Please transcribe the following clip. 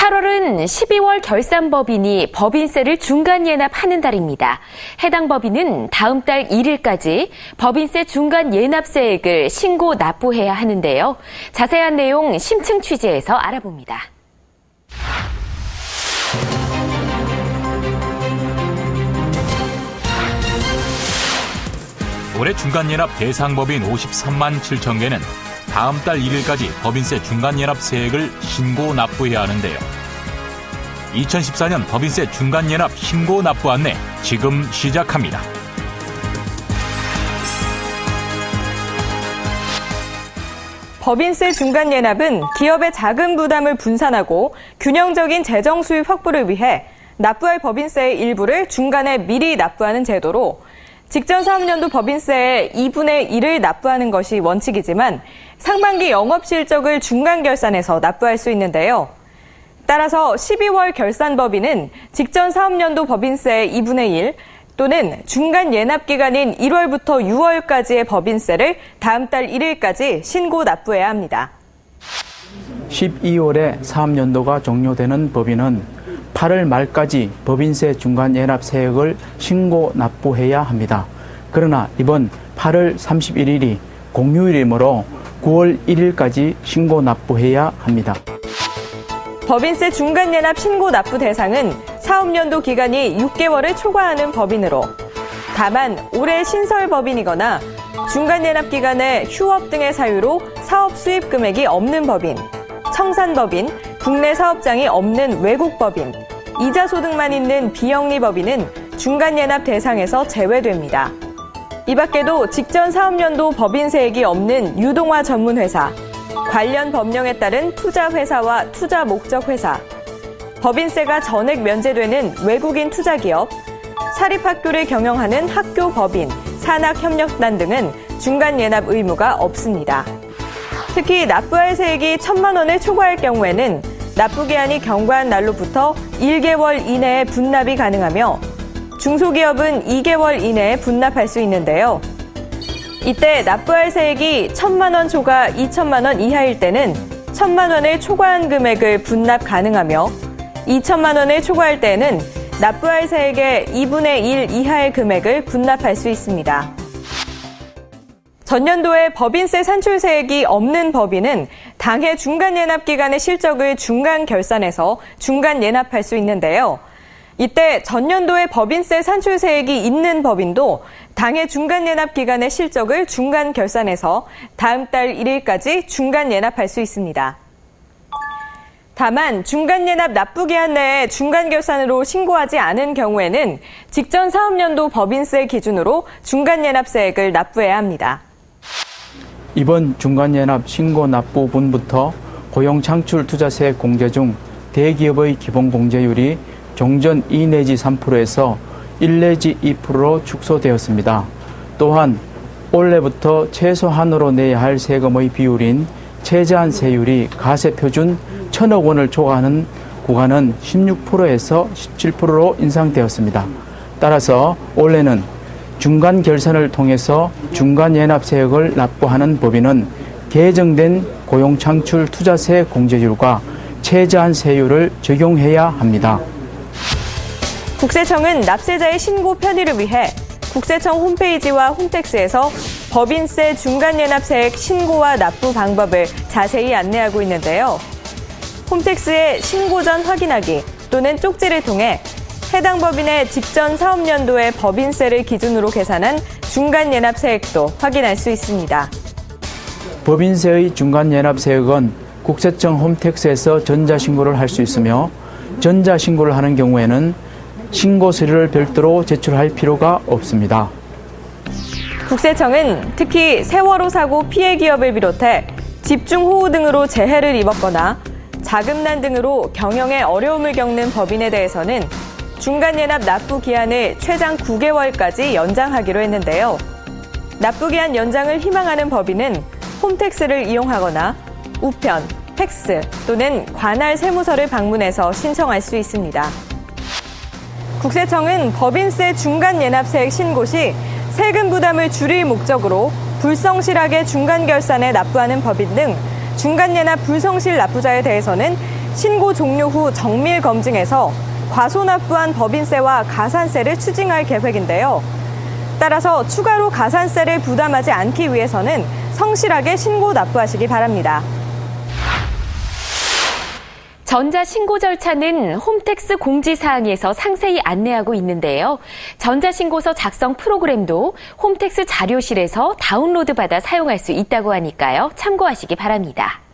8월은 12월 결산법인이 법인세를 중간예납하는 달입니다. 해당 법인은 다음 달 1일까지 법인세 중간예납세액을 신고 납부해야 하는데요. 자세한 내용 심층 취재에서 알아봅니다. 올해 중간예납 대상법인 53만 7천 개는 다음 달 1일까지 법인세 중간예납세액을 신고 납부해야 하는데요. 2014년 법인세 중간예납 신고 납부 안내 지금 시작합니다. 법인세 중간예납은 기업의 자금 부담을 분산하고 균형적인 재정 수입 확보를 위해 납부할 법인세의 일부를 중간에 미리 납부하는 제도로 직전 사업년도 법인세의 2분의 1을 납부하는 것이 원칙이지만 상반기 영업실적을 중간결산해서 납부할 수 있는데요. 따라서 12월 결산법인은 직전 사업년도 법인세의 2분의 1 또는 중간예납기간인 1월부터 6월까지의 법인세를 다음 달 1일까지 신고 납부해야 합니다. 12월에 사업연도가 종료되는 법인은 8월 말까지 법인세 중간예납세액을 신고 납부해야 합니다. 그러나 이번 8월 31일이 공휴일이므로 9월 1일까지 신고 납부해야 합니다. 법인세 중간예납 신고 납부 대상은 사업연도 기간이 6개월을 초과하는 법인으로 다만 올해 신설 법인이거나 중간예납 기간에 휴업 등의 사유로 사업 수입 금액이 없는 법인, 청산법인, 국내 사업장이 없는 외국 법인, 이자 소득만 있는 비영리 법인은 중간예납 대상에서 제외됩니다. 이 밖에도 직전 사업연도 법인세액이 없는 유동화 전문회사, 관련 법령에 따른 투자회사와 투자목적회사, 법인세가 전액 면제되는 외국인 투자기업, 사립학교를 경영하는 학교법인, 산학협력단 등은 중간예납 의무가 없습니다. 특히 납부할 세액이 1,000만 원을 초과할 경우에는 납부기한이 경과한 날로부터 1개월 이내에 분납이 가능하며 중소기업은 2개월 이내에 분납할 수 있는데요. 이때 납부할 세액이 1,000만 원 초과 2,000만 원 이하일 때는 1,000만 원을 초과한 금액을 분납 가능하며 2,000만 원을 초과할 때는 납부할 세액의 2분의 1 이하의 금액을 분납할 수 있습니다. 전년도에 법인세 산출세액이 없는 법인은 당해 중간예납 기간의 실적을 중간 결산해서 중간 예납할 수 있는데요. 이때 전년도에 법인세 산출세액이 있는 법인도 당해 중간예납 기간의 실적을 중간 결산해서 다음 달 1일까지 중간 예납할 수 있습니다. 다만 중간예납 납부기한 내에 중간결산으로 신고하지 않은 경우에는 직전 사업연도 법인세 기준으로 중간예납세액을 납부해야 합니다. 이번 중간예납 신고 납부분부터 고용창출투자세액 공제 중 대기업의 기본공제율이 종전 2 내지 3%에서 1 내지 2%로 축소되었습니다. 또한 올해부터 최소한으로 내야 할 세금의 비율인 최저한 세율이 가세표준 1,000억 원을 초과하는 구간은 16%에서 17%로 인상되었습니다. 따라서 올해는 중간 결산을 통해서 중간예납세액을 납부하는 법인은 개정된 고용창출투자세 공제율과 최저한 세율을 적용해야 합니다. 국세청은 납세자의 신고 편의를 위해 국세청 홈페이지와 홈택스에서 법인세 중간예납세액 신고와 납부 방법을 자세히 안내하고 있는데요. 홈택스의 신고 전 확인하기 또는 쪽지를 통해 해당 법인의 직전 사업연도의 법인세를 기준으로 계산한 중간예납세액도 확인할 수 있습니다. 법인세의 중간예납세액은 국세청 홈택스에서 전자신고를 할 수 있으며 전자신고를 하는 경우에는 신고 서류를 별도로 제출할 필요가 없습니다. 국세청은 특히 세월호 사고 피해 기업을 비롯해 집중호우 등으로 재해를 입었거나 자금난 등으로 경영에 어려움을 겪는 법인에 대해서는 중간예납 납부 기한을 최장 9개월까지 연장하기로 했는데요. 납부 기한 연장을 희망하는 법인은 홈택스를 이용하거나 우편, 팩스 또는 관할 세무서를 방문해서 신청할 수 있습니다. 국세청은 법인세 중간예납세액 신고 시 세금 부담을 줄일 목적으로 불성실하게 중간결산에 납부하는 법인 등 중간예납 불성실 납부자에 대해서는 신고 종료 후 정밀 검증해서 과소납부한 법인세와 가산세를 추징할 계획인데요. 따라서 추가로 가산세를 부담하지 않기 위해서는 성실하게 신고 납부하시기 바랍니다. 전자신고 절차는 홈택스 공지사항에서 상세히 안내하고 있는데요. 전자신고서 작성 프로그램도 홈택스 자료실에서 다운로드 받아 사용할 수 있다고 하니까요. 참고하시기 바랍니다.